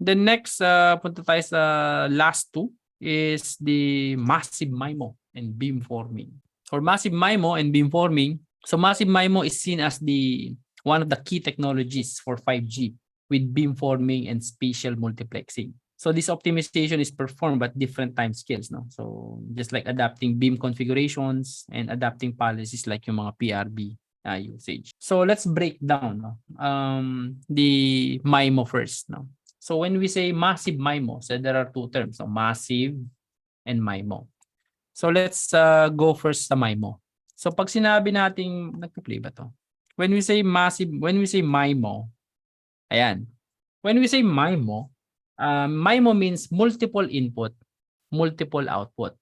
The next, punta tayo sa last two is the massive MIMO and beamforming. For massive MIMO and beamforming, so massive MIMO is seen as one of the key technologies for 5G with beamforming and spatial multiplexing. So this optimization is performed at different time scales, no? So just like adapting beam configurations and adapting policies like yung mga PRB usage. So let's break down, no? The MIMO first, no? So when we say massive MIMO, so there are two terms, so massive and MIMO. So let's go first sa MIMO. So pag sinabi nating, nagpa-play ba to? When we say MIMO, ayan. When we say MIMO, MIMO means multiple input, multiple output.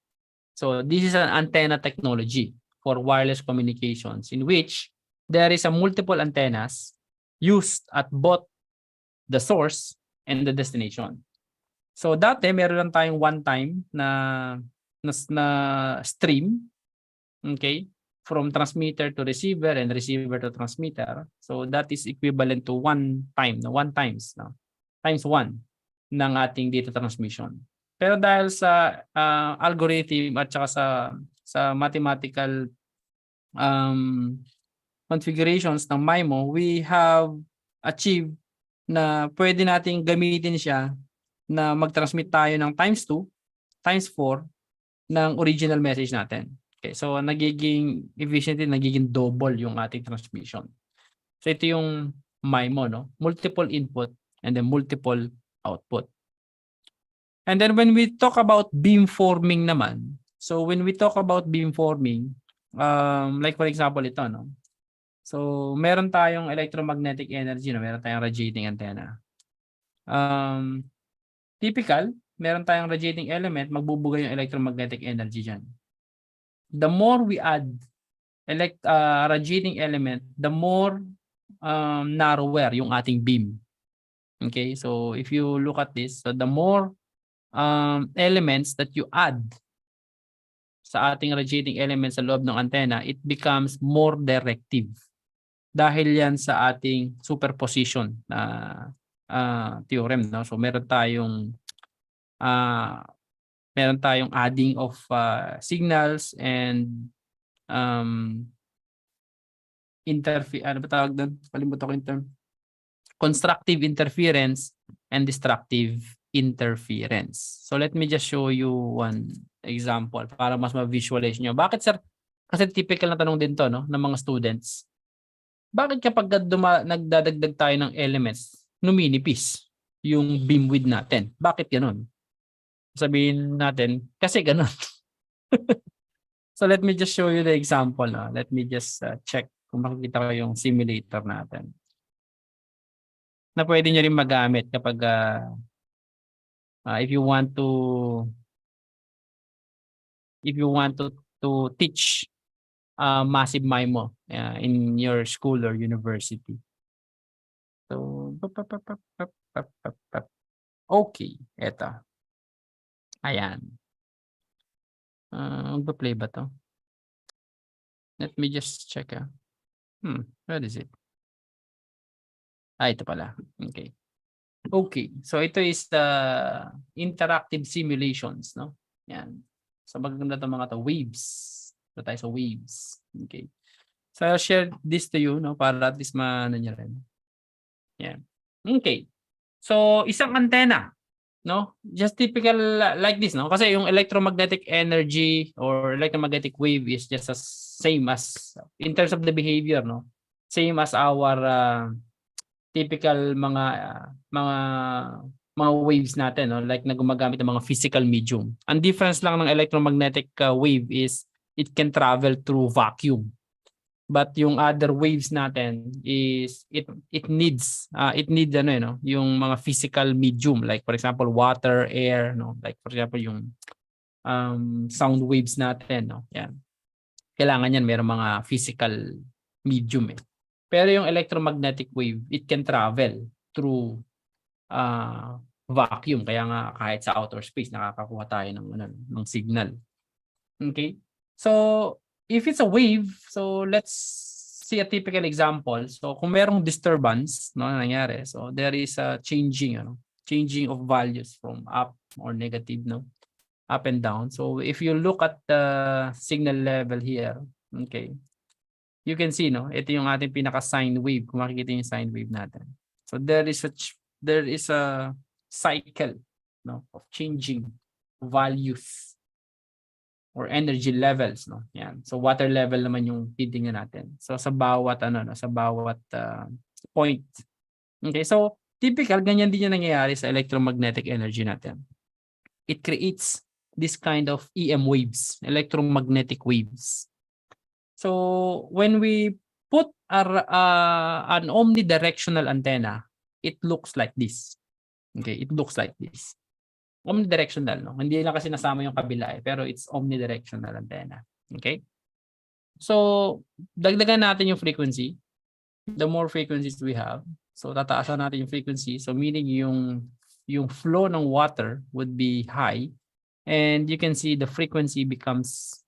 So this is an antenna technology for wireless communications in which there is a multiple antennas used at both the source and the destination. So dati meron lang tayong one time na stream, okay, from transmitter to receiver and receiver to transmitter. So that is equivalent to one times one ng ating data transmission. Pero dahil sa algorithm at saka sa mathematical configurations ng MIMO, we have achieved na pwede nating gamitin siya na mag-transmit tayo ng times 2, times 4 ng original message natin. Okay, so nagiging efficiently, nagiging double yung ating transmission. So ito yung MIMO, no? Multiple input and then multiple output. And then when we talk about beamforming naman, so when we talk about beamforming, like for example ito, no? So, meron tayong electromagnetic energy, no? Meron tayong radiating antenna. Typical, meron tayong radiating element, magbubugay yung electromagnetic energy dyan. The more we add radiating element, the more narrower yung ating beam. Okay, so if you look at this, so the more elements that you add sa ating radiating element sa loob ng antenna, it becomes more directive. Dahil yan sa ating superposition na theorem, no? So meron tayong adding of signals and ano ba tawag doon? Kalimutan ko yung term. Constructive interference and destructive interference. So let me just show you one example para mas ma-visualize nyo. Bakit, sir? Kasi typical na tanong din to, no, ng mga students. Bakit kapag nagdadagdag tayo ng elements, numinipis yung beam width natin? Bakit gano'n? Sabihin natin, kasi gano'n. So let me just show you the example. No? Let me just check kung makikita ko yung simulator natin. Na pwede nyo rin magamit kapag if you want to teach massive MIMO in your school or university. So, okay, eto. Ayan. Magpa-play ba to? Let me just check. Where is it? Ito pala. Okay. Okay, so ito is the interactive simulations, no? Yan. So maganda itong mga to, waves. So tayo sa waves. Okay. So I'll share this to you, no, para at least nyo rin. Yan. Okay. So isang antenna, no? Just typical like this, no? Kasi yung electromagnetic energy or electromagnetic wave is just as same as in terms of the behavior, no? Same as our typical mga waves natin, no? Like na gumagamit ng mga physical medium. Ang difference lang ng electromagnetic wave is it can travel through vacuum. But yung other waves natin is it needs yung mga physical medium, like for example water, air, no? Like for example yung sound waves natin, no? Yan. Kailangan yan mayroong mga physical medium . Pero yung electromagnetic wave, it can travel through vacuum. Kaya nga kahit sa outer space nakakakuha tayo ng signal. Okay? So if it's a wave, so let's see a typical example. So kung merong disturbance, no, nangyari, so there is a changing changing of values from up or negative, no? Up and down. So if you look at the signal level here, okay, you can see, no, ito yung ating pinaka sine wave. Kung makikita yung sine wave natin. So there is a cycle, no, of changing values or energy levels, no. Yan. So water level naman yung titingnan natin. So sa bawat sa bawat point. Okay, so typical ganyan din yung nangyayari sa electromagnetic energy natin. It creates this kind of EM waves, electromagnetic waves. So when we put an omnidirectional antenna, it looks like this. Okay, it looks like this. Omnidirectional, no? Hindi lang kasi nasama yung kabila pero it's omnidirectional antenna. Okay? So, dagdagan natin yung frequency. The more frequencies we have, so tataasan natin yung frequency. So meaning yung flow ng water would be high, and you can see the frequency becomes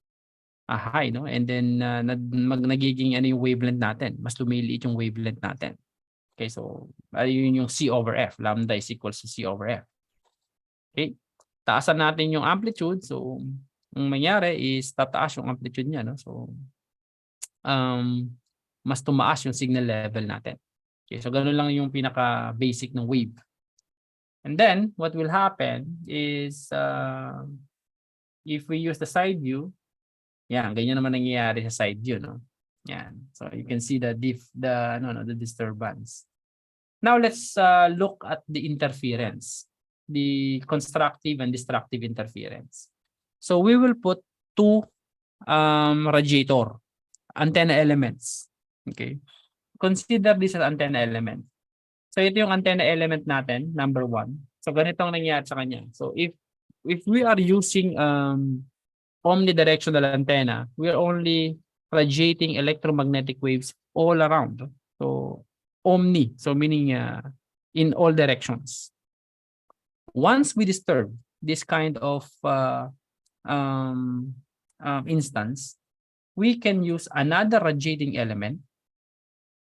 high, no? And then nagiging yung wavelength natin. Mas lumiliit yung wavelength natin. Okay, so yun yung C over F. Lambda is equals to C over F. Okay, taasan natin yung amplitude. So ang mangyari is tataas yung amplitude niya, no? So mas tumaas yung signal level natin. Okay, so ganun lang yung pinaka basic ng wave. And then what will happen is if we use the side view, yan, ganyan naman nangyayari sa side view, no? Yan. So you can see the disturbance. Now let's look at the interference, the constructive and destructive interference. So we will put two radiator antenna elements. Okay. Consider this as antenna element. So ito yung antenna element natin, number 1. So ganito ang nangyayari sa kanya. So if we are using omnidirectional antenna, we are only radiating electromagnetic waves all around. So omni, so meaning in all directions. Once we disturb this kind of instance, we can use another radiating element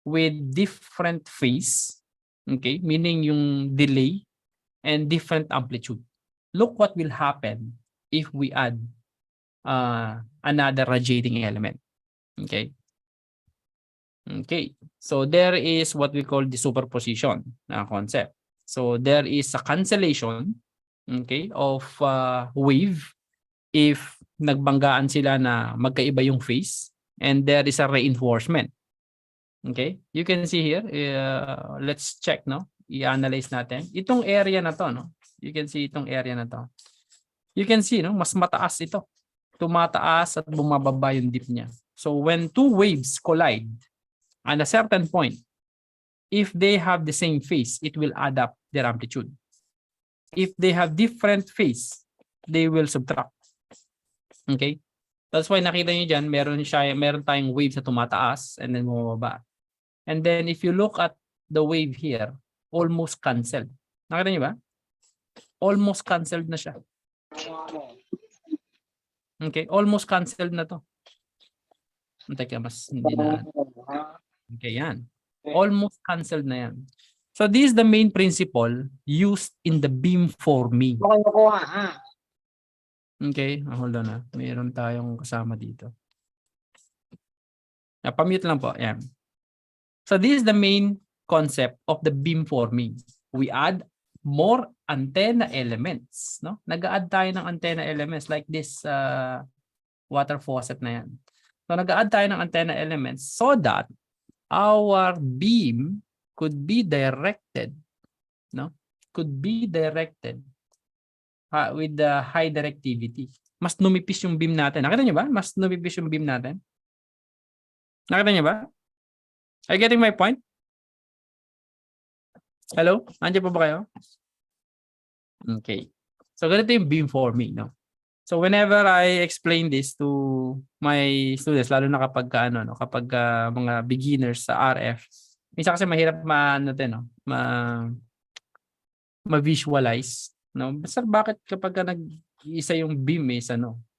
with different phase, okay, meaning yung delay and different amplitude. Look what will happen if we add another radiating element. Okay. Okay. So there is what we call the superposition concept. So there is a cancellation, okay, of wave if nagbanggaan sila na magkaiba yung phase, and there is a reinforcement. Okay? You can see here, let's check, no? I-analyze natin. Itong area na to, no? You can see itong area na to. You can see, no? Mas mataas ito. Tumataas at bumababa yung dip niya. So when two waves collide at a certain point, if they have the same phase, it will add up their amplitude. If they have different phase, they will subtract. Okay? That's why nakita niyo dyan, meron tayong wave sa tumataas and then bumababa. And then if you look at the wave here, almost canceled. Nakita niyo ba? Almost canceled na siya. Okay, almost canceled na to. Teka, mas hindi na. Okay, yan. Almost canceled na yan. So this is the main principle used in the beamforming. Okay, hold on na. Mayroon tayong kasama dito. Pa-mute lang po. Yan. So this is the main concept of the beamforming. We add more antenna elements, no? Nag-a-add tayo ng antenna elements like this water faucet na yan. So nag-a-add tayo ng antenna elements so that our beam could be directed, no? Could be directed with the high directivity. Mas numipis yung beam natin. Nakita niyo ba? Mas numipis yung beam natin. Nakita niyo ba? Are you getting my point? Hello? Andiyan pa ba kayo? Okay. So ganito yung beamforming, no? So whenever I explain this to my students, lalo na kapag kapag mga beginners sa RF, minsan kasi mahirap ma-visualize, no? Basta bakit kapag nag-iisa yung beam is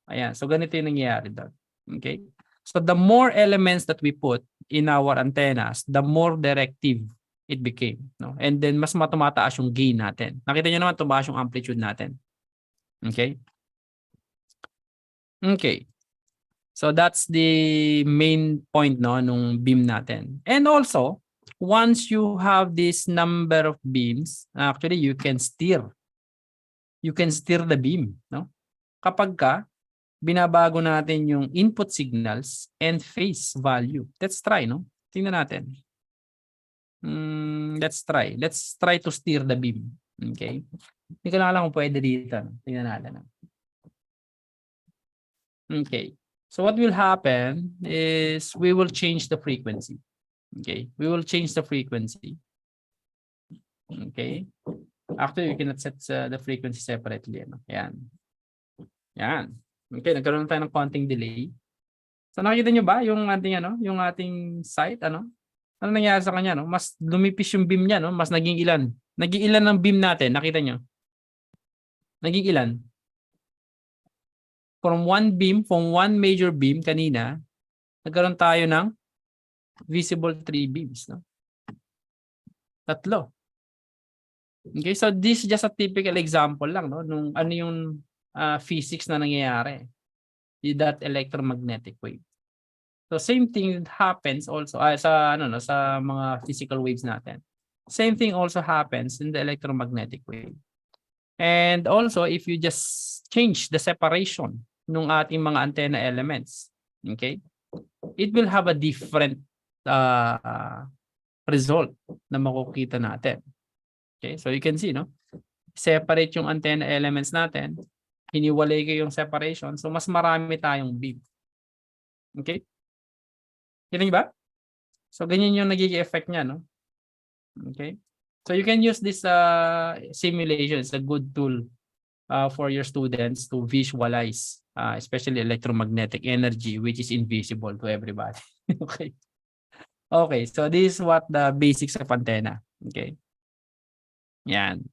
ayan. So ganito yung nangyayari doon. Okay? So the more elements that we put in our antennas, the more directive it became, no? And then mas tumataas yung gain natin. Nakita niyo naman tumaas yung amplitude natin. Okay? Okay. So that's the main point, no, nung beam natin. And also, once you have this number of beams, actually you can steer. You can steer the beam, no? Kapag binabago natin yung input signals and phase value. Let's try, no? Tingnan natin. Let's try. Let's try to steer the beam. Okay? Hindi ko na alam kung pwede dito. No? Tingnan natin. No? Okay. So what will happen is we will change the frequency. Okay? We will change the frequency. Okay? Actually, you cannot set the frequency separately. Ano? Yan. Yan. Okay, nagkaroon tayo ng konting delay. So nakita nyo ba yung ating yung ating site ano nangyari sa kanya no? Mas lumipis yung beam niya no, mas naging ilan. Naging ilan ng beam natin, nakita nyo? Naging ilan? From one major beam kanina, nagkaroon tayo ng visible 3 beams no. 3. Okay, so this is just a typical example lang no nung ano yung physics na nangyayari with that electromagnetic wave. So same thing happens also sa sa mga physical waves natin. Same thing also happens in the electromagnetic wave. And also if you just change the separation ng ating mga antenna elements, okay? It will have a different result na makukita natin. Okay? So you can see no? Separate yung antenna elements natin. Hiniwalay ko yung separation. So mas marami tayong beam. Okay? Kita niyo ba? So ganyan yung nagiging effect niya, no? Okay? So you can use this simulation. It's a good tool for your students to visualize especially electromagnetic energy which is invisible to everybody. Okay? Okay, so this is what the basics of antenna. Okay? Yan.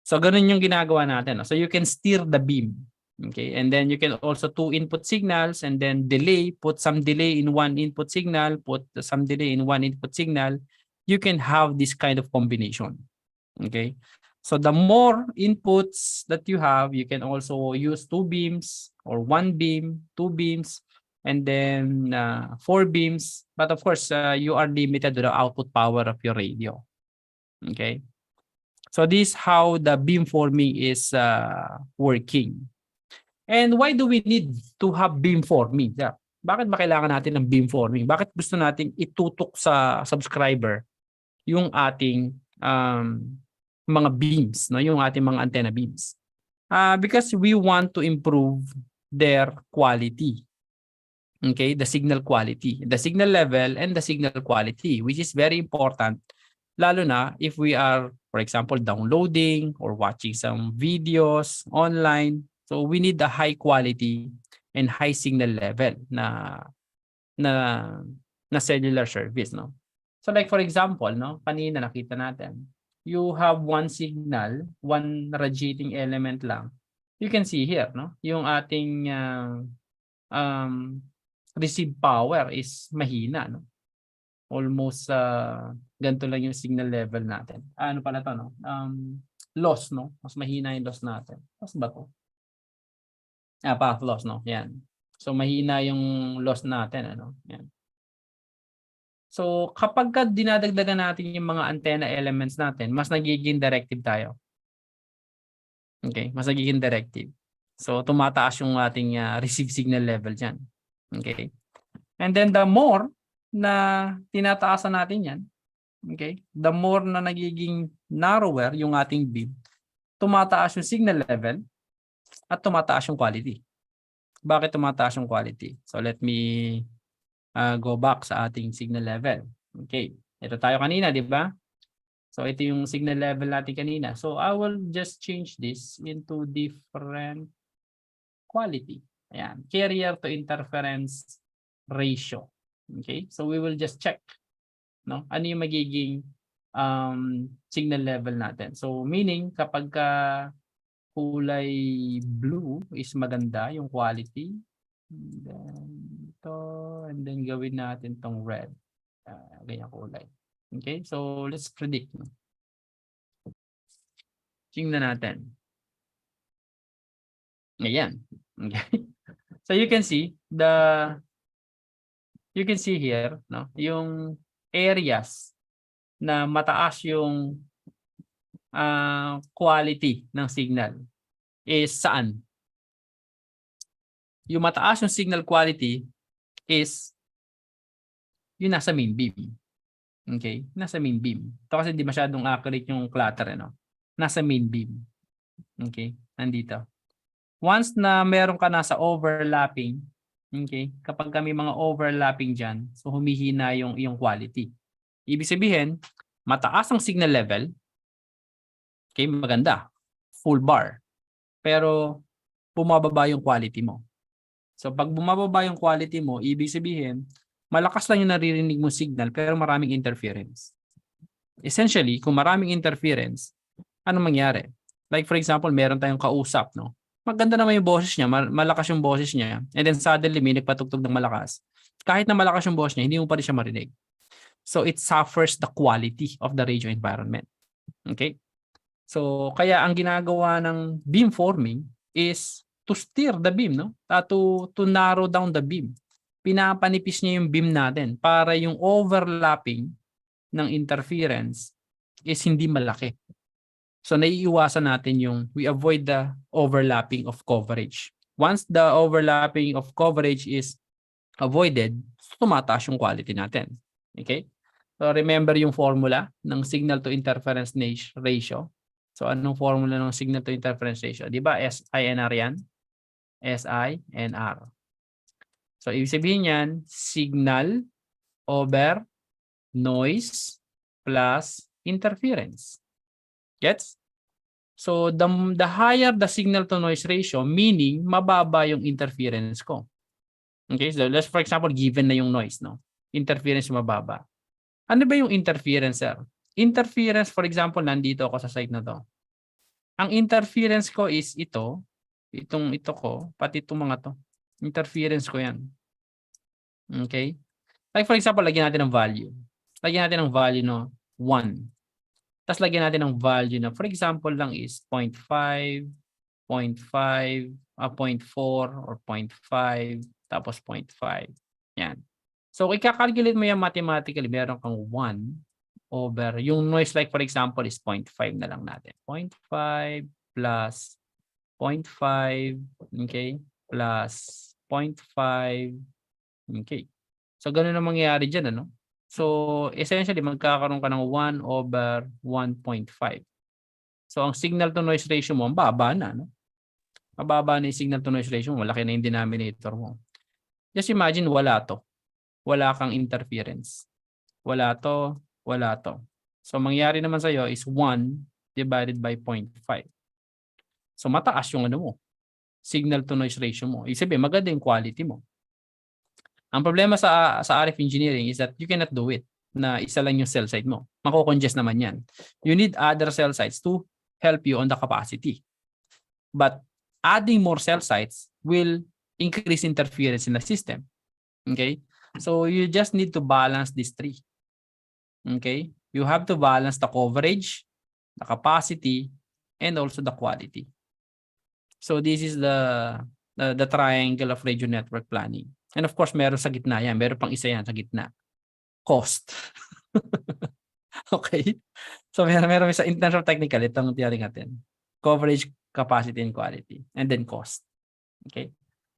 So ganun yung ginagawa natin. No? So you can steer the beam. Okay, and then you can also 2 input signals and then delay, put some delay in one input signal, put some delay in one input signal. You can have this kind of combination. Okay, so the more inputs that you have, you can also use 2 beams or 1 beam, 2 beams, and then 4 beams. But of course, you are limited to the output power of your radio. Okay, so this is how the beamforming is working. And why do we need to have beamforming? Yeah. Bakit ba kailangan natin ng beamforming? Bakit gusto nating itutok sa subscriber yung ating mga beams, no? Yung ating mga antenna beams? Because we want to improve their quality. Okay, the signal quality, the signal level and the signal quality, which is very important lalo na if we are, for example, downloading or watching some videos online. So we need a high quality and high signal level na cellular service, no? So like for example, no, kanina nakita natin, you have one signal, one radiating element lang. You can see here, no? Yung ating receive power is mahina, no? Almost ganito lang yung signal level natin. Ano pala to, no? Loss, no? Mas mahina yung loss natin. Mas ba to? Path loss, no? Yan. So mahina yung loss natin, ano? Yan. So kapag dinadagdagan natin yung mga antenna elements natin, mas nagiging directive tayo. Okay, mas nagiging directive. So tumataas yung ating receive signal level diyan. Okay? And then the more na tinataasan natin 'yan, okay? The more na nagiging narrower yung ating beam, tumataas yung signal level at tumataas yung quality. Bakit tumataas yung quality? So let me go back sa ating signal level. Okay. Ito tayo kanina, di ba? So ito yung signal level natin kanina. So I will just change this into different quality. Ayan. Carrier to interference ratio. Okay? So we will just check, no? Ano yung magiging signal level natin. So meaning kapag kulay blue is maganda yung quality. And then ito, and then gawin natin tong red. Ganyan kulay. Okay, so let's predict. Tingnan natin. Ayan. Okay. So you can see here, no, yung areas na mataas yung quality ng signal is saan? Yung mataas yung signal quality is yung nasa main beam. Okay? Nasa main beam. Ito kasi hindi masyadong accurate yung clutter, no? Nasa main beam. Okay? Nandito. Once na meron ka nasa overlapping, okay? Kapag kami mga overlapping dyan, so humihina yung quality. Ibig sabihin, mataas ang signal level, okay, maganda, full bar. Pero bumababa yung quality mo. So pag bumababa yung quality mo, ibig sabihin, malakas lang yung naririnig mo signal pero maraming interference. Essentially, kung maraming interference, ano mangyari? Like for example, meron tayong kausap, no? Maganda naman yung boses niya, malakas yung boses niya, and then suddenly may nagpatugtog ng malakas. Kahit na malakas yung boses niya, hindi mo pa rin siya marinig. So it suffers the quality of the radio environment. Okay? So kaya ang ginagawa ng beamforming is to steer the beam, no? To narrow down the beam. Pinapanipis niya yung beam natin para yung overlapping ng interference is hindi malaki. So naiiwasan natin we avoid the overlapping of coverage. Once the overlapping of coverage is avoided, tumataas yung quality natin. Okay? So remember yung formula ng signal to interference ratio. So anong formula ng signal to interference ratio? Di ba SINR yan? SINR. So ibig sabihin yan, signal over noise plus interference. Gets? So the higher the signal to noise ratio, meaning mababa yung interference ko. Okay, so let's for example, given na yung noise, no? Interference mababa. Ano ba yung interference, sir? Interference, for example, nandito ako sa site na to. Ang interference ko is ito ko, pati itong mga to. Interference ko yan. Okay? Like for example, lagyan natin ng value. Lagyan natin ng value no 1. Tapos lagyan natin ng value na for example lang is 0.5, 0.5, 0.4 or 0.5 tapos 0.5. Yan. So ika-calculate mo yan mathematically, meron kang 1 over yung noise like for example is 0.5 na lang natin. 0.5 plus 0.5, okay, plus 0.5, okay. So ganun ang mangyayari diyan, ano? So essentially magkakaroon ka ng 1 over 1.5. So ang signal to noise ratio mo, mababa na, no? Mababa na yung signal to noise ratio mo, malaki na yung denominator mo. Just imagine wala to. Wala kang interference. Wala to, wala to. So mangyari naman sa iyo is 1 divided by 0.5. So mataas yung ano mo, signal to noise ratio mo. Ibig sabihin, maganda yung quality mo. Ang problema sa RF engineering is that you cannot do it na isa lang yung cell site mo. Mako-congest naman yan. You need other cell sites to help you on the capacity. But adding more cell sites will increase interference in the system. Okay? So you just need to balance these three. Okay? You have to balance the coverage, the capacity, and also the quality. So this is the triangle of radio network planning. And of course, meron sa gitna yan. Meron pang isa yan sa gitna. Cost. Okay? So meron sa in terms of technical, itong tiyaring natin. Coverage, capacity, and quality. And then cost. Okay?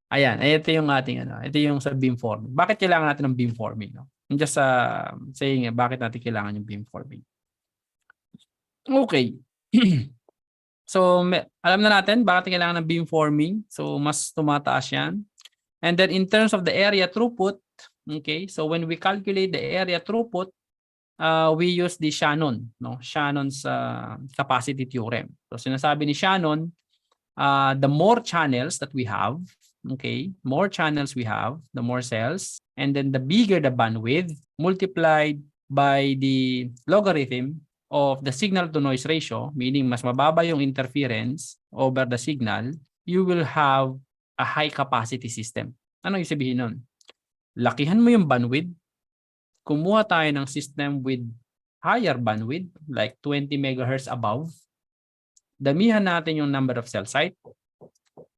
Ayan. Ito yung ating ito yung sa beamforming. Bakit kailangan natin ng beamforming? No? Just saying, bakit natin kailangan yung beamforming? Okay. So alam na natin bakit kailangan ng beamforming. So mas tumataas yan. And then in terms of the area throughput, okay, so when we calculate the area throughput, we use the Shannon's capacity theorem. So sinasabi ni Shannon, the more channels that we have, okay, more channels we have, the more cells, and then the bigger the bandwidth multiplied by the logarithm of the signal to noise ratio, meaning mas mababa yung interference over the signal, you will have a high capacity system. Ano yung sabihin nun? Lakihan mo yung bandwidth, kumuha tayo ng system with higher bandwidth, like 20 megahertz above, damihan natin yung number of cell site,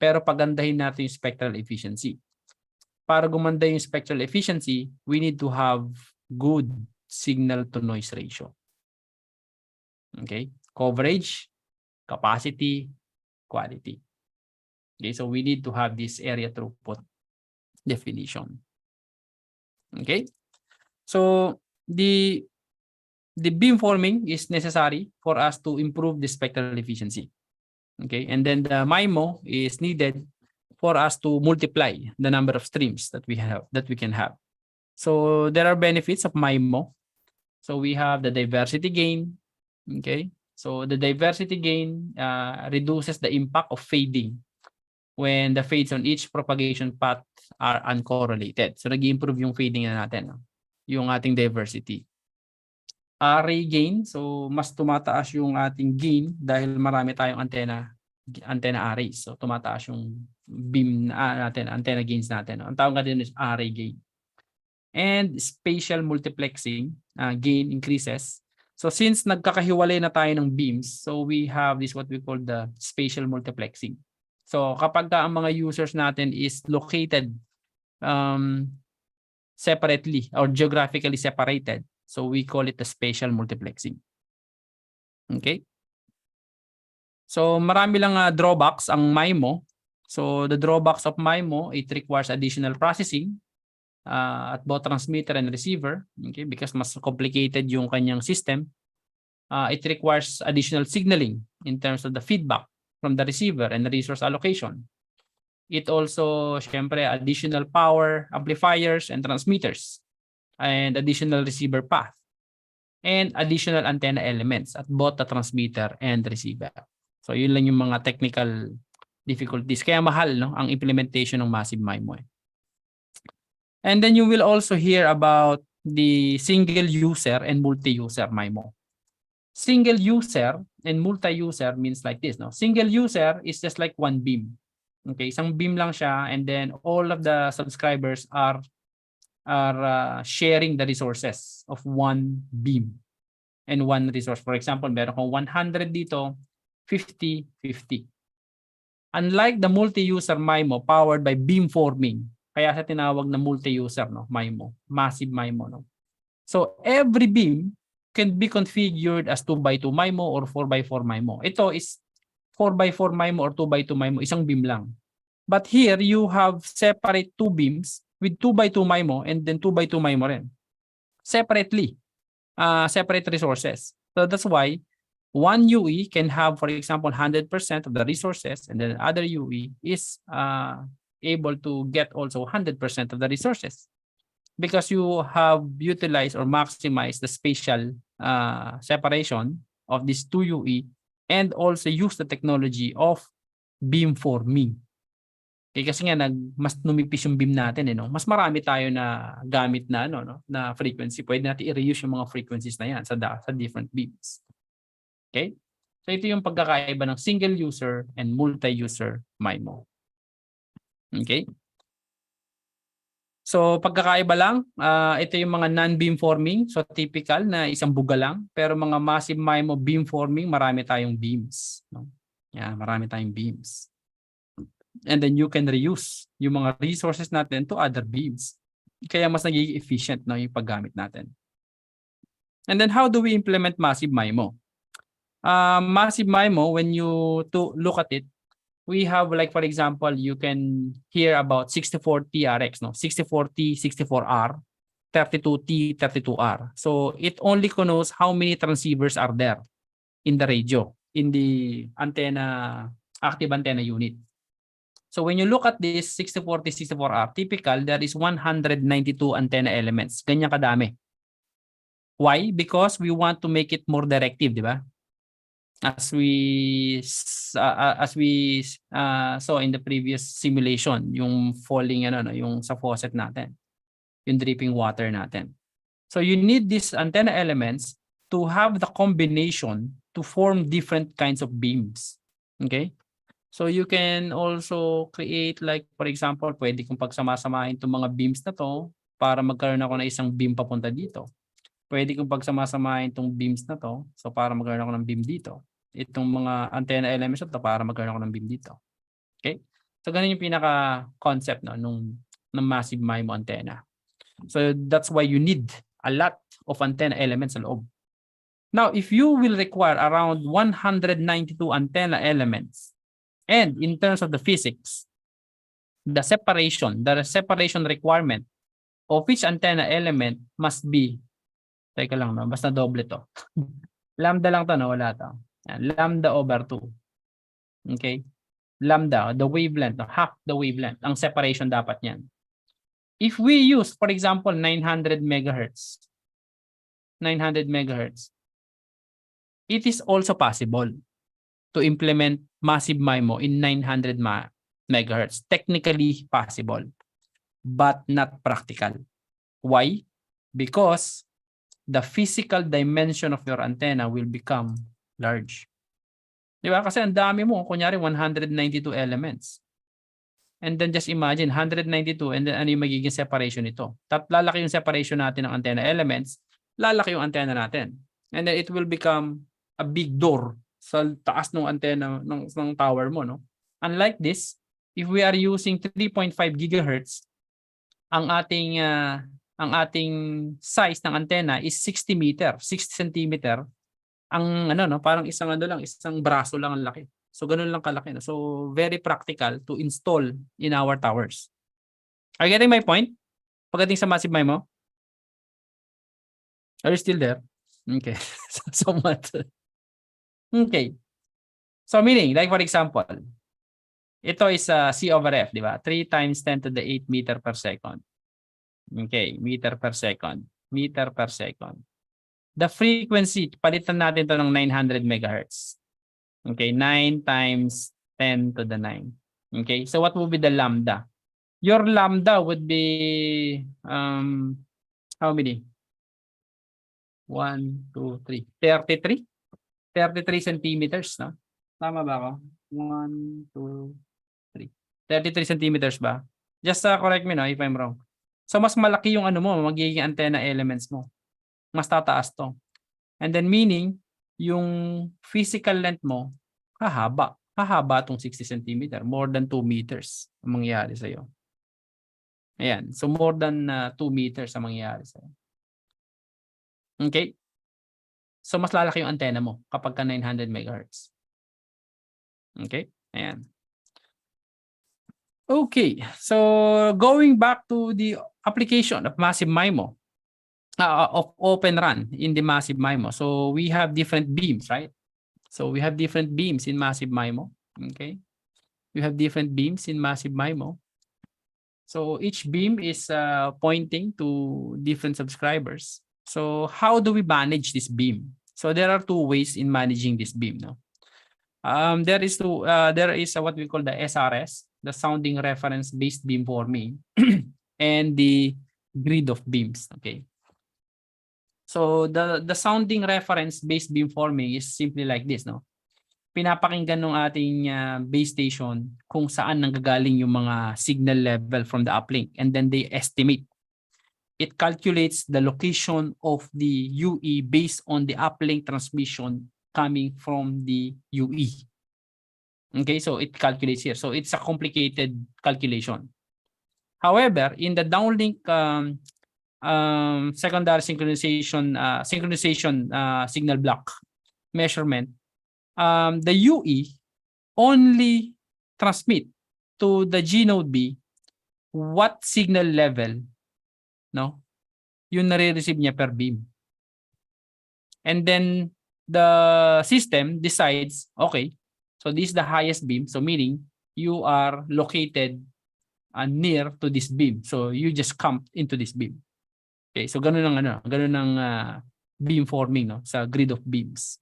pero pagandahin natin yung spectral efficiency. Para gumanda yung spectral efficiency, we need to have good signal to noise ratio. Okay? Coverage, capacity, quality. Okay, so we need to have this area throughput definition. Okay? So the beamforming is necessary for us to improve the spectral efficiency. Okay, and then the MIMO is needed for us to multiply the number of streams that we can have. So there are benefits of MIMO. So we have the diversity gain. Okay, so the diversity gain reduces the impact of fading when the fades on each propagation path are uncorrelated. So nag-improve yung fading na natin, yung ating diversity. Array gain, so mas tumataas yung ating gain dahil marami tayong antenna arrays. So tumataas yung beam natin, antenna gains natin. Ang tawag natin is array gain. And spatial multiplexing gain increases. So since nagkakahiwalay na tayo ng beams, so we have this what we call the spatial multiplexing. So kapag ang mga users natin is located separately or geographically separated, so we call it the spatial multiplexing. Okay? So marami lang drawbacks ang MIMO. So the drawbacks of MIMO, it requires additional processing at both transmitter and receiver, okay, because mas complicated yung kanyang system. It requires additional signaling in terms of the feedback from the receiver and the resource allocation. It also, syempre, additional power amplifiers and transmitters and additional receiver path and additional antenna elements at both the transmitter and receiver. So yun lang yung mga technical difficulties. Kaya mahal, no, ang implementation ng massive MIMO. And then you will also hear about the single user and multi-user MIMO. Single user and multi-user means like this, no? Single user is just like one beam. Okay, isang beam lang siya, and then all of the subscribers are sharing the resources of one beam and one resource. For example, meron kong 100 dito, 50, 50. Unlike the multi-user MIMO powered by beamforming, kaya sa tinawag na multi-user, no, MIMO, massive MIMO, no. So every beam can be configured as 2x2 MIMO or 4x4 MIMO. Ito is 4x4 MIMO or 2x2 MIMO, isang beam lang. But here you have separate two beams with 2x2 MIMO and then 2x2 MIMO rin. Separately, separate resources. So that's why one UE can have, for example, 100% of the resources, and then other UE is able to get also 100% of the resources because you have utilized or maximized the spatial separation of these two UE and also use the technology of beamforming. Okay, kasi nga mas numipis yung beam natin, no? Mas marami tayo na gamit na na frequency. Pwede natin i-reuse yung mga frequencies na yan sa different beams. Okay? So ito yung pagkakaiba ng single user and multi-user MIMO. Okay? So pagkakaiba lang, ito yung mga non-beamforming. So typical na isang buga lang. Pero mga massive MIMO beamforming, marami tayong beams. No? Yeah, marami tayong beams. And then you can reuse yung mga resources natin to other beams. Kaya mas nagiging efficient, no, yung paggamit natin. And then how do we implement massive MIMO? Massive MIMO, when you look at it, we have, like, for example, you can hear about 64T-RX, no? 64T, 64R, 32T, 32R. So it only knows how many transceivers are there in the radio, in the antenna, active antenna unit. So when you look at this 64T, 64R, typical, there is 192 antenna elements. Ganyan kadami. Why? Because we want to make it more directive, di ba? As we saw in the previous simulation, yung falling, yung sa faucet natin, yung dripping water natin. So you need these antenna elements to have the combination to form different kinds of beams. Okay? So you can also create, like, for example, pwede kong pagsama-samahin itong mga beams na to para magkaroon ako ng isang beam papunta dito. pwede kong pagsama-samahin itong beams na to. So, para magkaroon ako ng beam dito. Itong mga antenna elements na to para magkaroon ako ng beam dito. Okay? So, ganun yung pinaka-concept no, ng massive MIMO antenna. So, that's why you need a lot of antenna elements sa loob. Now, if you will require around 192 antenna elements, and in terms of the physics, the separation requirement of each antenna element must be, teka lang, no? Basta doble to. Lambda lang to, no? Wala to. Lambda over 2. Okay? Lambda, the wavelength, no? Half the wavelength. Ang separation dapat niyan. If we use, for example, 900 megahertz, it is also possible to implement massive MIMO in 900 megahertz. Technically possible, but not practical. Why? Because the physical dimension of your antenna will become large. Di ba? Kasi ang dami mo, kunyari 192 elements. And then just imagine, 192 and then ano yung magiging separation nito? Lalaki yung separation natin ng antenna elements, lalaki yung antenna natin. And then it will become a big door sa taas ng antenna ng tower mo, no? Unlike this, if we are using 3.5 gigahertz, ang ating size ng antenna is 60 centimeter. Ang ano no, parang isang braso lang ang laki. So ganun lang kalaki, no? So very practical to install in our towers. Are you getting my point? Pagdating sa massive MIMO? Are you still there? Okay. Somewhat. Okay. So meaning, like for example, ito is C over F, di ba? 3 times 10 to the 8 meter per second. Okay, meter per second. The frequency, palitan natin to ng 900 megahertz. Okay, 9 times 10 to the 9. Okay, so what will be the lambda? Your lambda would be, how many? 1, 2, 3. 33? 33 centimeters, no? Tama ba ako? 1, 2, 3. 33 centimeters ba? Just correct me, no, if I'm wrong. So, mas malaki yung ano mo, magiging antenna elements mo. Mas tataas to. And then meaning, yung physical length mo, hahaba. Hahaba itong 60 centimeter. More than 2 meters ang mangyayari sa'yo. Ayan. So, more than 2 meters ang mangyayari sa'yo. Okay? So, mas lalaki yung antenna mo kapag ka 900 megahertz. Okay? Ayan. Okay. So, going back to the application of massive MIMO, of Open RAN in the massive MIMO. So, we have different beams, right? So, we have different beams in massive MIMO. Okay? We have different beams in massive MIMO. So, each beam is pointing to different subscribers. So, how do we manage this beam? So, there are 2 ways in managing this beam. No? There is what we call the SRS, the sounding reference based beamforming, and the grid of beams. Okay. So the sounding reference based beamforming is simply like this, no? Pinapakinggan ng ating base station kung saan nanggagaling yung mga signal level from the uplink, and then they estimate. It calculates the location of the UE based on the uplink transmission coming from the UE. Okay, so it calculates here. So it's a complicated calculation. However, in the downlink secondary synchronization signal block measurement, the UE only transmit to the G node B what signal level, no, yung nare-receive niya per beam. And then the system decides, okay, so this is the highest beam, so meaning you are located near to this beam, so you just come into this beam. Okay, so ganun ang beam forming, no, sa grid of beams.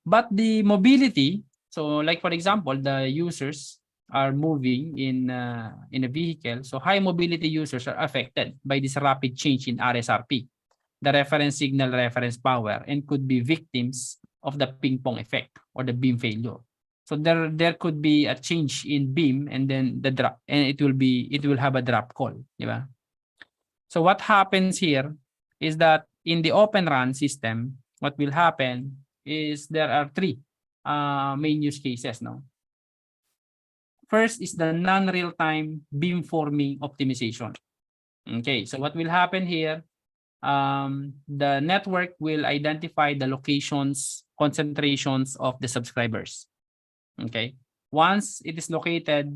But the mobility, so like for example, the users are moving in a vehicle, so high mobility users are affected by this rapid change in RSRP, the reference signal reference power, and could be victims of the ping pong effect or the beam failure. So there could be a change in beam, and then the drop, and it will have a drop call, di ba? So what happens here is that in the Open RAN system, what will happen is there are three main use cases. No? First is the non-real-time beamforming optimization. Okay, so what will happen here? The network will identify the locations, concentrations of the subscribers. Okay, once it is located,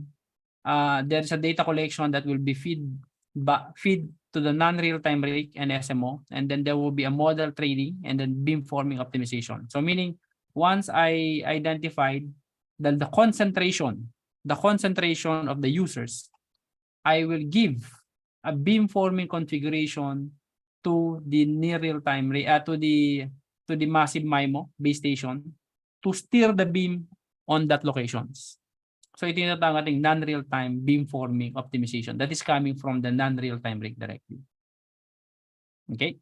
there's a data collection that will be feed to the non-real-time rake and SMO, and then there will be a model training and then beamforming optimization. So meaning, once I identified the concentration of the users, I will give a beamforming configuration to the near real-time to the massive MIMO base station to steer the beam on that locations. So ito yung ating non-real-time beamforming optimization that is coming from the non-real-time rake directly. Okay.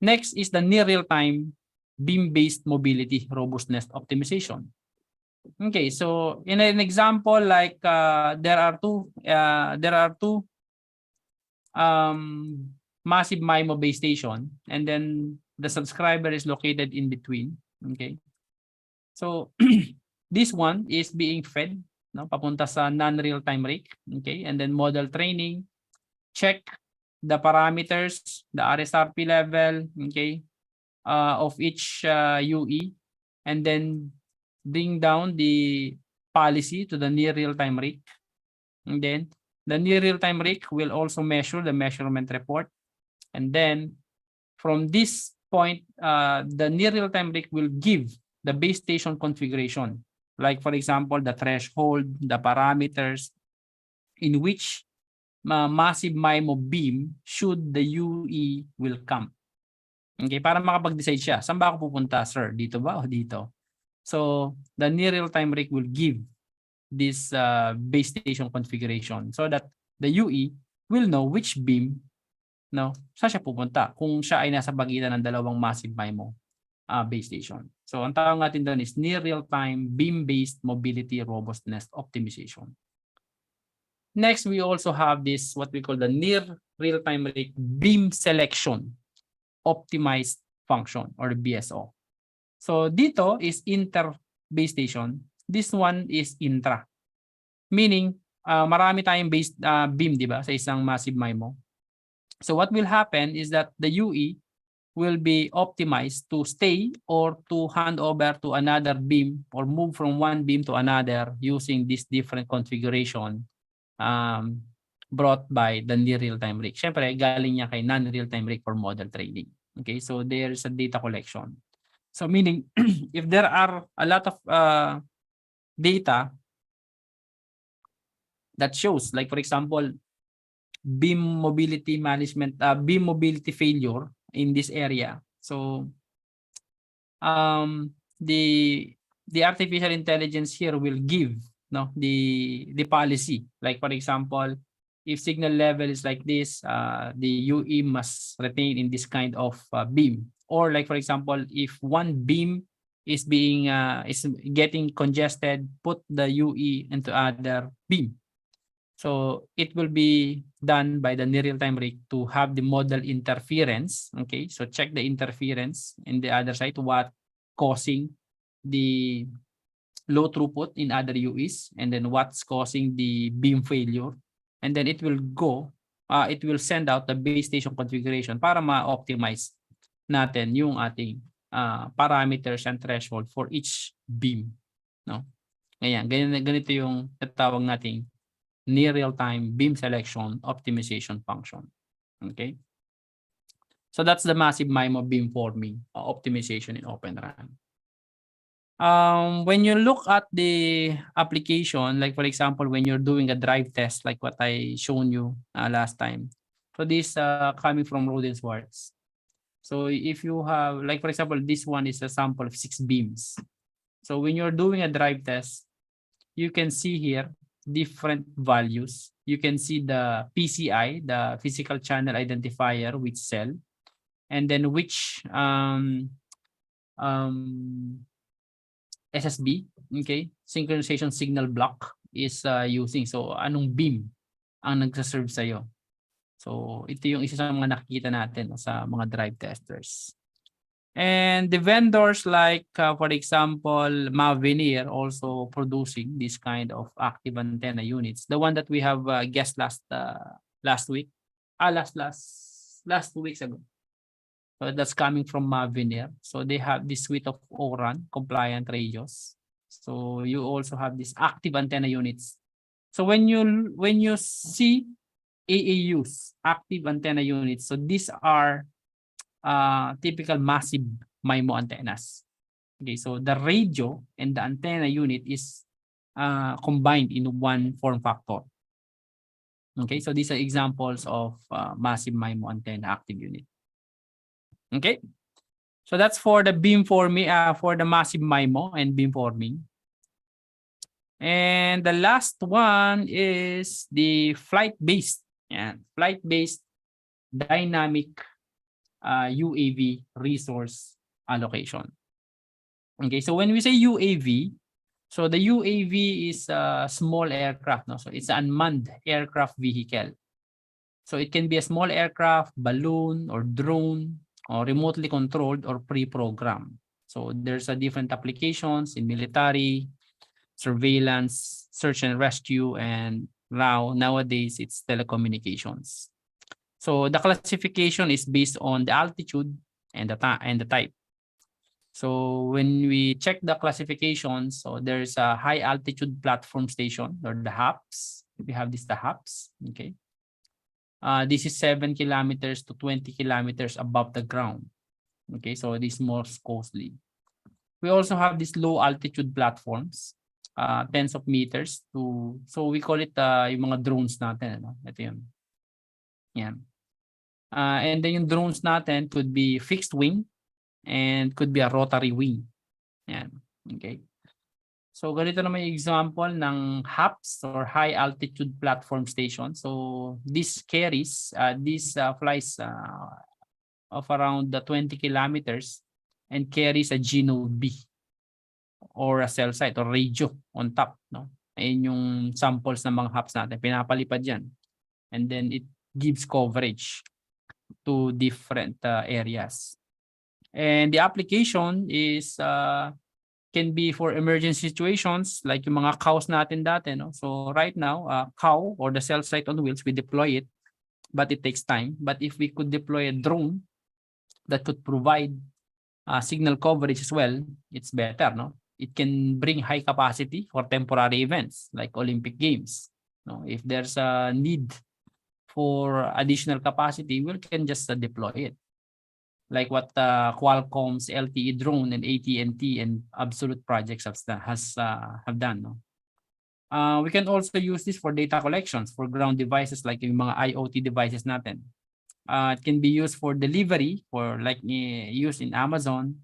Next is the near real-time beam-based mobility robustness optimization. Okay, so in an example like there are two massive MIMO base station, and then the subscriber is located in between. Okay, so this one is being fed, no, papunta sa non-real-time rake. Okay, and then model training, check the parameters, the RSRP level, okay, of each UE, and then bring down the policy to the near real-time rake. And then the near real-time rake will also measure the measurement report. And then from this point, the near real-time rake will give the base station configuration. Like for example, the threshold, the parameters in which massive MIMO beam should the UE will come. Okay, para makapag-decide siya. Saan ba ako pupunta, sir? Dito ba o dito? So the near real-time rake will give this base station configuration so that the UE will know which beam, no, saan siya pupunta kung siya ay nasa pagitan ng dalawang massive MIMO base station. So ang tawag natin doon is near real-time beam-based mobility robustness optimization. Next, we also have this what we call the near real-time rake beam selection optimized function or BSO. So dito is inter base station. This one is intra. Meaning, marami tayong base beam, di ba, sa isang massive MIMO. So what will happen is that the UE will be optimized to stay or to hand over to another beam or move from one beam to another using this different configuration brought by the near real-time rake. Siyempre, galing niya kay non-real-time rake for model training. Okay, so there's a data collection. So meaning, if there are a lot of data that shows, like for example, beam mobility management, beam mobility failure in this area. So the artificial intelligence here will give the policy. Like for example, if signal level is like this, the UE must retain in this kind of beam. Or like for example, if one beam is being is getting congested, put the UE into other beam. So it will be done by the near real-time rake to have the model interference. Okay, so check the interference in the other side, what causing the low throughput in other UEs, and then what's causing the beam failure. And then it will go, it will send out the base station configuration para ma-optimize natin yung ating parameters and threshold for each beam. No? Ayan, ganito yung tatawag nating near real-time beam selection optimization function. Okay? So that's the massive MIMO beamforming optimization in Open RAN. When you look at the application, like for example, when you're doing a drive test, like what I shown you last time. So this coming from Rodenswartz. So if you have, like for example, this one is a sample of 6 beams. So when you're doing a drive test, you can see here different values. You can see the PCI, the physical channel identifier, which cell, and then which SSB, okay, synchronization signal block is using. So anong beam ang nagsaserve sa'yo. So ito yung isa sa mga nakikita natin sa mga drive testers. And the vendors like, for example, Mavenir also producing this kind of active antenna units. The one that we have guessed last week, last 2 weeks ago. So that's coming from Mavenir. So they have this suite of ORAN compliant radios. So you also have these active antenna units. So when you see AAUs, active antenna units, so these are typical massive MIMO antennas. Okay, so the radio and the antenna unit is combined in one form factor. Okay, so these are examples of massive MIMO antenna active unit. Okay, so that's for the beamforming, for the massive MIMO and beamforming. And the last one is the flight-based, flight-based dynamic UAV resource allocation. Okay, so when we say UAV, so the UAV is a small aircraft, no? So it's an unmanned aircraft vehicle. So it can be a small aircraft, balloon, or drone, or remotely controlled or pre-programmed. So there's a different applications in military, surveillance, search and rescue, and nowadays it's telecommunications. So the classification is based on the altitude and the type. So when we check the classifications, so there's a high altitude platform station, or the HAPS. We have the HAPS. Okay. This is 7 kilometers to 20 kilometers above the ground. Okay, so this is more costly. We also have these low altitude platforms, tens of meters to, so we call it yung mga drones natin. Ano? Ito yun. Yan. And then yung drones natin could be fixed wing and could be a rotary wing. Yan. Okay. So ganito naman yung example ng HAPS or high altitude platform station. So this carries, this flies of around 20 kilometers and carries a G-node B or a cell site or radio on top. No? Ayun yung samples ng mga HAPS natin. Pinapalipad yan. And then it gives coverage to different areas. And the application is can be for emergency situations like yung mga cows natin dati. No? So right now, cow or the cell site on wheels, we deploy it, but it takes time. But if we could deploy a drone that could provide signal coverage as well, it's better. No? It can bring high capacity for temporary events like Olympic Games. No? If there's a need for additional capacity, we can just deploy it. Like what Qualcomm's LTE drone and AT&T and Absolute projects have done. No? We can also use this for data collections for ground devices like yung mga IoT devices natin. It can be used for delivery, for like used in Amazon,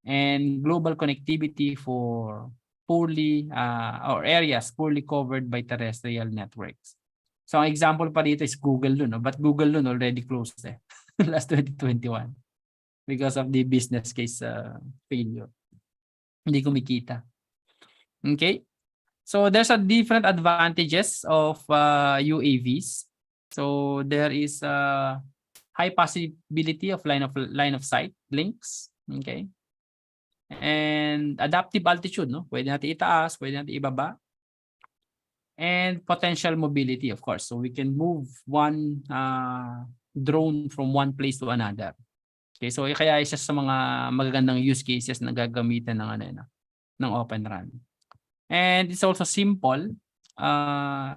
and global connectivity for poorly or areas poorly covered by terrestrial networks. So ang example pa dito is Google dun, no? But Google dun already closed last 2021 because of the business case failure. Hindi kumikita. Okay? So there's a different advantages of UAVs. So there is a high possibility of line of sight links. Okay? And adaptive altitude, no? Pwede natin itaas, pwede natin ibaba. And potential mobility, of course. So we can move one drone from one place to another. Okay, so kaya isa sa mga magagandang use cases na gagamitan ng Open RAN. And it's also simple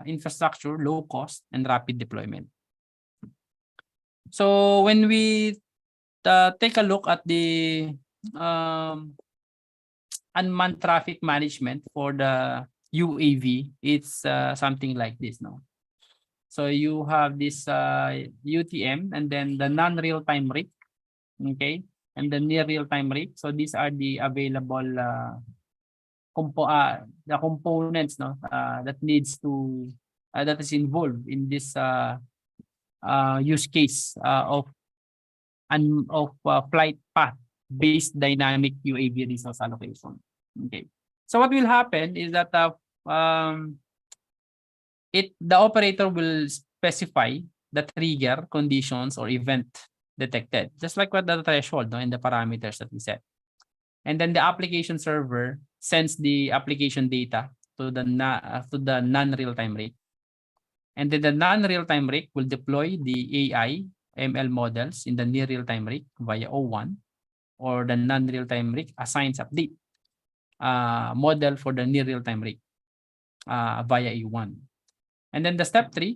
infrastructure, low cost, and rapid deployment. So when we take a look at the unmanned traffic management for the UAV, it's something like this, no? So you have this UTM and then the non-real-time RIC, okay, and the near real-time RIC. So these are the available the components, no, that needs to that is involved in this use case of flight path based dynamic UAV resource allocation. Okay. So what will happen is that the operator will specify the trigger, conditions, or event detected. Just like what the threshold, no, and the parameters that we set. And then the application server sends the application data to the non-real-time rig. And then the non-real-time rig will deploy the AI ML models in the near real-time rig via O1, or the non-real-time rig assigns update model for the near real-time rig via A1. And then the step 3,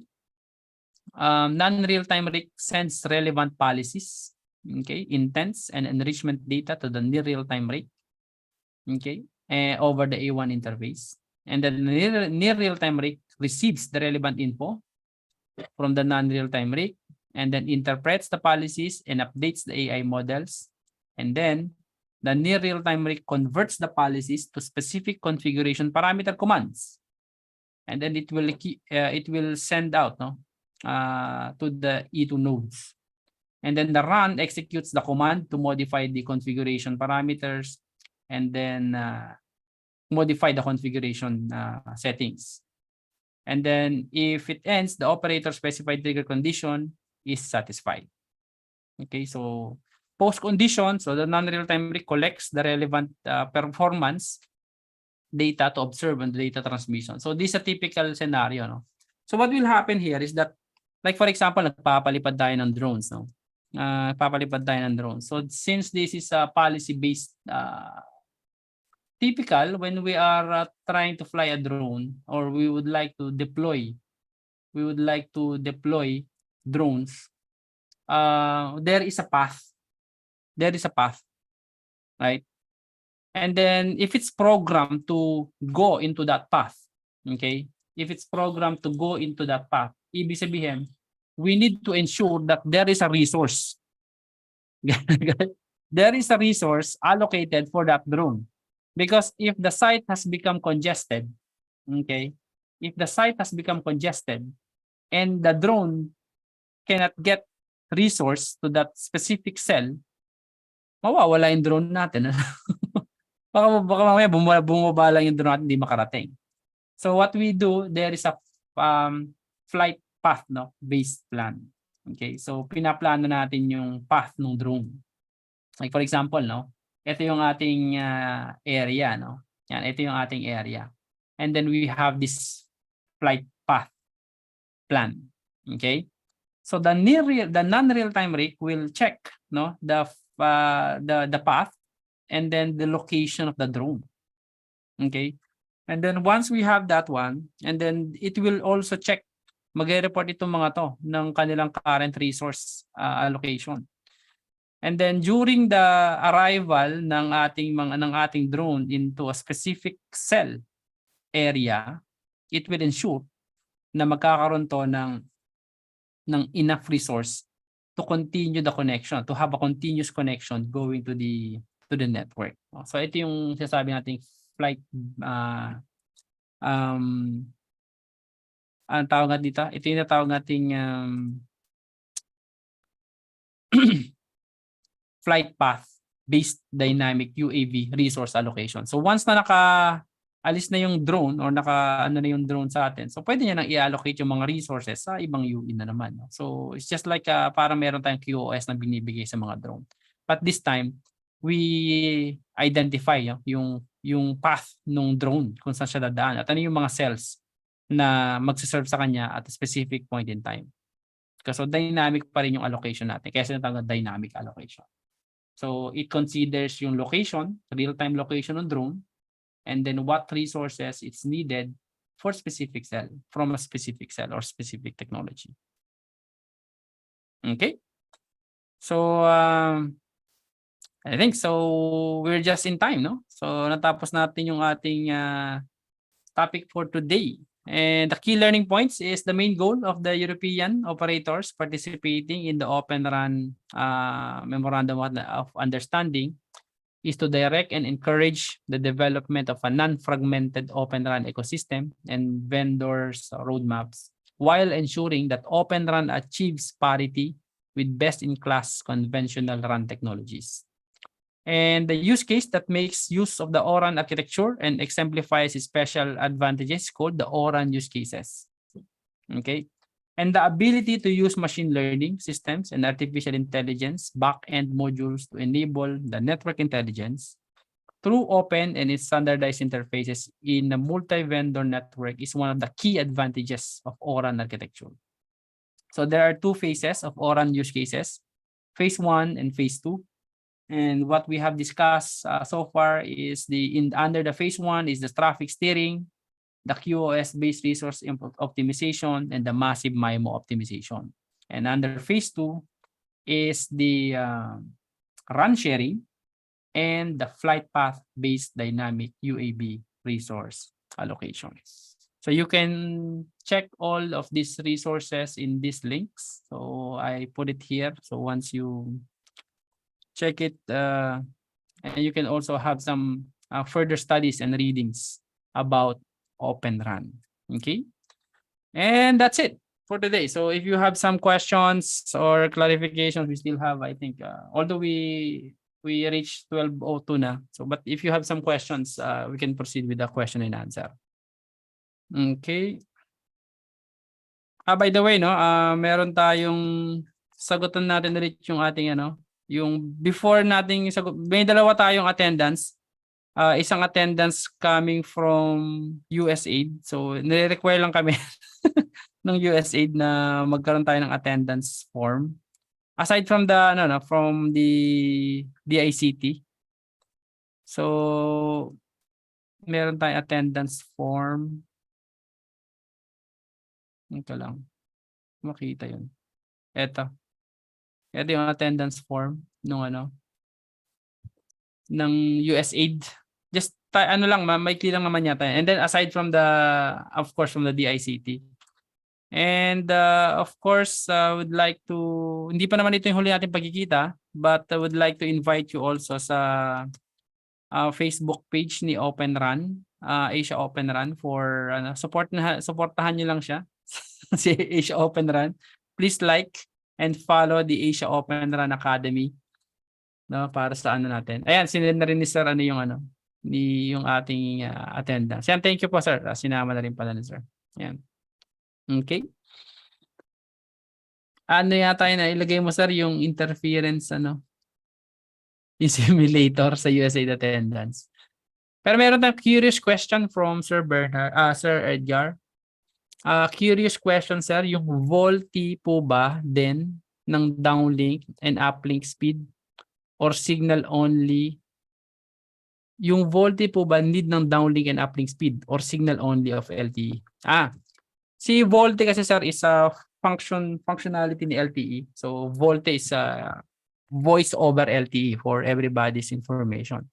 non-real-time rig sends relevant policies, okay, intents and enrichment data to the near real-time rig, okay, over the A1 interface. And then the near real-time rig receives the relevant info from the non-real-time rig, and then interprets the policies and updates the AI models. And then the near real-time rig converts the policies to specific configuration parameter commands. And then it will send out, no, to the E2 nodes. And then the run executes the command to modify the configuration parameters, and then modify the configuration settings. And then if it ends, the operator specified trigger condition is satisfied. Okay, so post condition, so the non-real-time rig collects the relevant performance data to observe on the data transmission. So this is a typical scenario, no? So what will happen here is that, like for example, nagpapalipad tayo ng drones, no? Papalipad tayo ng drones. So since this is a policy-based, typical when we are trying to fly a drone, or we would like to deploy drones, there is a path. There is a path, right? And then if it's programmed to go into that path, okay? If it's programmed to go into that path, ibig sabihin, we need to ensure that there is a resource. There is a resource allocated for that drone. Because if the site has become congested, okay? If the site has become congested and the drone cannot get resource to that specific cell, mawawala yung drone natin. Baka mamaya bumaba lang yung drone natin, hindi makarating. So what we do, there is a flight path, no, based plan. Okay, so pinaplano natin yung path ng drone. Like for example, no, ito yung ating area, no. Yan, ito yung ating area. And then we have this flight path plan. Okay? So the non-real-time rig will check, no, the path and then the location of the drone. Okay? And then once we have that one, and then it will also check, mag-report itong mga to ng kanilang current resource allocation. And then during the arrival ng ating drone into a specific cell area, it will ensure na magkakaroon to ng enough resource to continue the connection, to have a continuous connection going to the network. So ito yung sinasabi nating flight ang tawag nga dito, ito yung tawag nating flight path based dynamic UAV resource allocation. So once na naka-alis na yung drone or naka-ano na yung drone sa atin, so pwede niya nang i-allocate yung mga resources sa ibang UE na naman. No? So it's just like para meron tayong QoS na binibigay sa mga drone. But this time, we identify yung path ng drone kung saan siya dadaan at ano yung mga cells na magsiserve sa kanya at a specific point in time. So dynamic pa rin yung allocation natin. Kaya sinatawag na dynamic allocation. So it considers yung location, real-time location ng drone, and then what resources it's needed for specific cell, from a specific cell or specific technology. Okay? So I think so we're just in time, no? So natapos natin yung ating topic for today. And the key learning points is the main goal of the European operators participating in the Open RAN Memorandum of Understanding is to direct and encourage the development of a non-fragmented Open RAN ecosystem and vendors' roadmaps, while ensuring that Open RAN achieves parity with best-in-class conventional RAN technologies. And the use case that makes use of the ORAN architecture and exemplifies its special advantages is called the ORAN use cases. Okay. and the ability to use machine learning systems and artificial intelligence back-end modules to enable the network intelligence through open and standardized interfaces in a multi-vendor network is one of the key advantages of ORAN architecture. So there are two phases of ORAN use cases, phase 1 and phase 2. And what we have discussed so far is under the phase 1 is the traffic steering, the QoS-based resource optimization, and the massive MIMO optimization. And under phase 2 is the run sharing and the flight path-based dynamic UAV resource allocation. So you can check all of these resources in these links. So I put it here. So once you check it, and you can also have some further studies and readings about Open RAN. Okay, and that's it for today. So if you have some questions or clarifications, we still have, I think, although we reached 12:02 na. So, but if you have some questions, we can proceed with the question and answer. Okay. By the way, no, meron tayong sagutan natin ulit yung ating yung before nating sagot. May dalawa tayong attendance. Isang attendance coming from USAID. So, nire-require lang kami ng USAID na magkaroon tayo ng attendance form. Aside from the from the DICT. So, meron tayong attendance form. Ito lang. Makita 'yun. Ito yung attendance form ng USAID. Just lang, maikli lang naman yata. And then aside from of course from the DICT. And of course, would like to, hindi pa naman ito yung huli natin pagkikita, but I would like to invite you also sa Facebook page ni Open RAN, Asia Open RAN, for supportahan niyo lang siya. Si Asia Open RAN. Please like and follow the Asia Open RAN Academy. No, para sa natin. Ayan, sinend na rin ni Sir yung ating attendance. Yan, thank you po, Sir. Sinama na rin pala ni Sir. Yan. Okay. Ano yata yun, ilagay mo, Sir, yung interference, yung simulator sa USAID attendance. Pero meron tayong curious question from Sir Edgar. Curious question, Sir, yung VoLTE po ba din ng downlink and uplink speed or signal only? Yung VoLTE po ba need ng downlink and uplink speed or signal only of LTE? Si VoLTE kasi, Sir, is a functionality ni LTE. So VoLTE is a voice over LTE for everybody's information.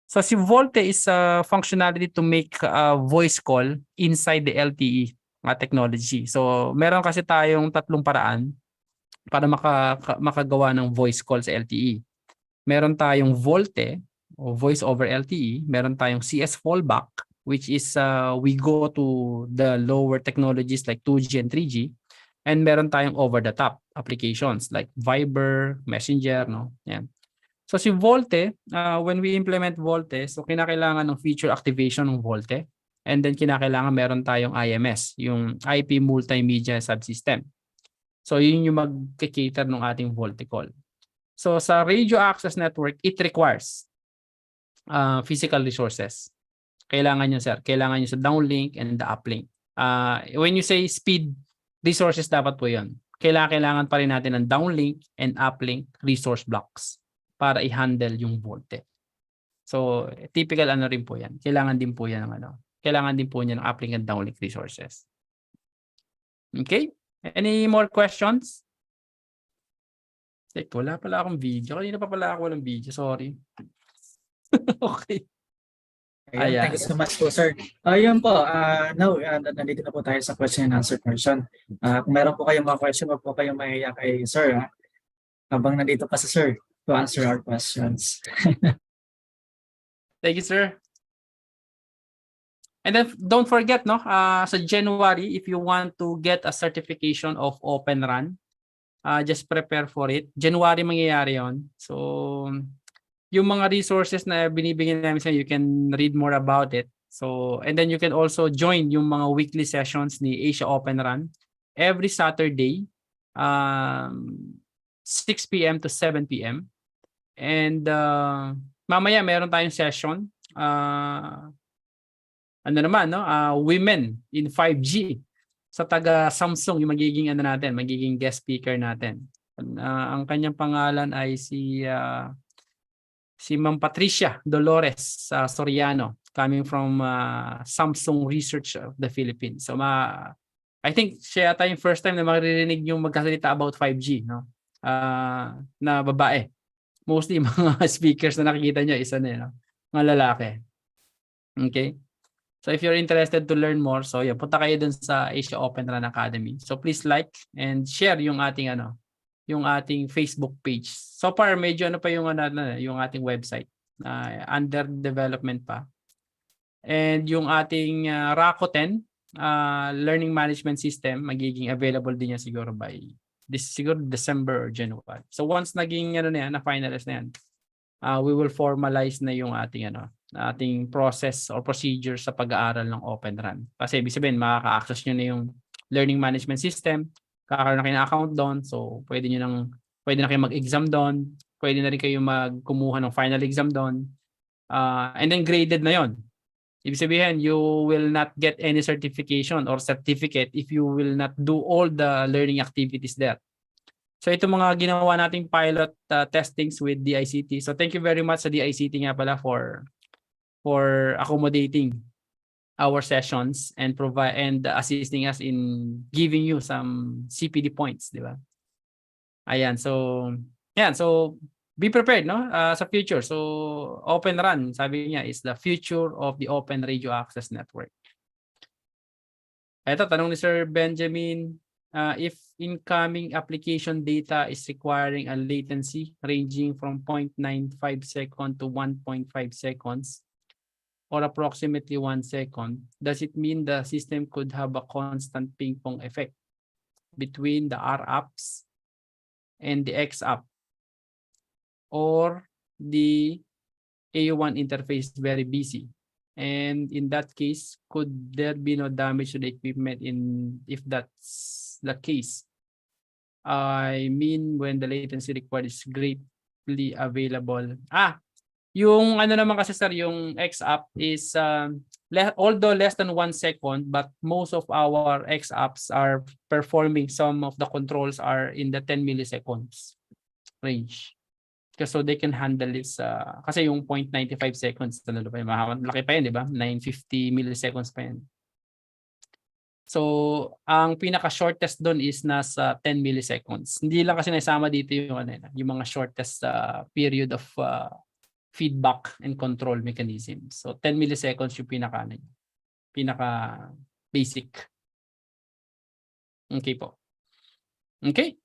So si VoLTE is a functionality to make a voice call inside the LTE technology. So meron kasi tayong tatlong paraan para makagawa ng voice call sa LTE. Meron tayong VoLTE o voice over LTE, meron tayong CS fallback, which is we go to the lower technologies like 2G and 3G, and meron tayong over the top applications like Viber, Messenger, no? Yan. So si VoLTE, when we implement VoLTE, so kinakailangan ng feature activation ng VoLTE, and then kinakailangan meron tayong IMS, yung IP Multimedia Subsystem. So yun yung mag-cater ng ating VoLTE call. So sa radio access network, it requires physical resources. Kailangan nyo, Sir. Kailangan nyo sa downlink and the uplink. When you say speed resources, dapat po yun. Kailangan pa rin natin ng downlink and uplink resource blocks para i-handle yung VoLTE. So, typical rin po yan. Kailangan din po yan ng uplink and downlink resources. Okay? Any more questions? Wala pala akong video. Kanina pa pala ako walang video. Sorry. Okay. Ayan, thank you so much po, sir. Ayun po, now, nandito na po tayo sa question and answer portion. Kung meron po kayong mga question, wag po kayong mahiya kay sir, habang nandito pa sa sir to answer our questions. Thank you, sir. And then don't forget, sa January, if you want to get a certification of Open RAN, just prepare for it. January mangyayari yon. So, yung mga resources na binibigyan namin sa you can read more about it. So, and then you can also join yung mga weekly sessions ni Asia Open RAN every Saturday, 6 p.m. to 7 p.m. And mamaya meron tayong session. Ano naman, no? Women in 5G. Sa taga Samsung yung magiging ano natin, magiging guest speaker natin. Ang kanyang pangalan ay si Ma'am Patricia Dolores Soriano, coming from Samsung Research of the Philippines. So I think siya yata yung first time na maririnig yung magkasalita about 5G, no? Na babae. Mostly mga speakers na nakikita nyo isa na, no? Mga lalaki. Okay? So if you're interested to learn more, so yeah, punta kayo dun sa Asia Open RAN Academy. So please like and share yung ating yung ating Facebook page. So far medyo pa yung yung ating website. Under development pa. And yung ating Rakuten learning management system magiging available din yan siguro by siguro December or January. So once naging na finalize na yan, we will formalize na yung ating ating process or procedure sa pag-aaral ng Open RAN. Kasi ibig sabihin makaka-access nyo na yung learning management system, kakaroon na kayo ng account doon, so pwede na kayo mag-exam doon, pwede na rin kayo magkumuha ng final exam doon, and then graded na yon. Ibig sabihin, you will not get any certification or certificate if you will not do all the learning activities there. So ito mga ginawa nating pilot testings with DICT. So thank you very much sa DICT nga pala for accommodating our sessions and assisting us in giving you some CPD points, di ba? Ayan, so be prepared, no? Sa future. So Open RAN, sabi niya, is the future of the Open Radio Access Network. Ito, tanong ni Sir Benjamin, if incoming application data is requiring a latency ranging from 0.95 second to 1.5 seconds or approximately 1 second, does it mean the system could have a constant ping-pong effect between the R apps and the X app, or the A1 interface very busy? And in that case, could there be no damage to the equipment if that's the case? I mean, when the latency required is greatly available. Yung naman kasi sir, yung X app is although less than 1 second, but most of our X apps are performing, some of the controls are in the 10 milliseconds range. So they can handle this kasi yung 0.95 seconds laki pa yan, di ba? 950 milliseconds pa yan. So ang pinaka shortest doon is nasa 10 milliseconds. Hindi lang kasi nasama dito yung mga shortest period of feedback and control mechanism. So 10 milliseconds yung pinaka basic. Okay po. Okay.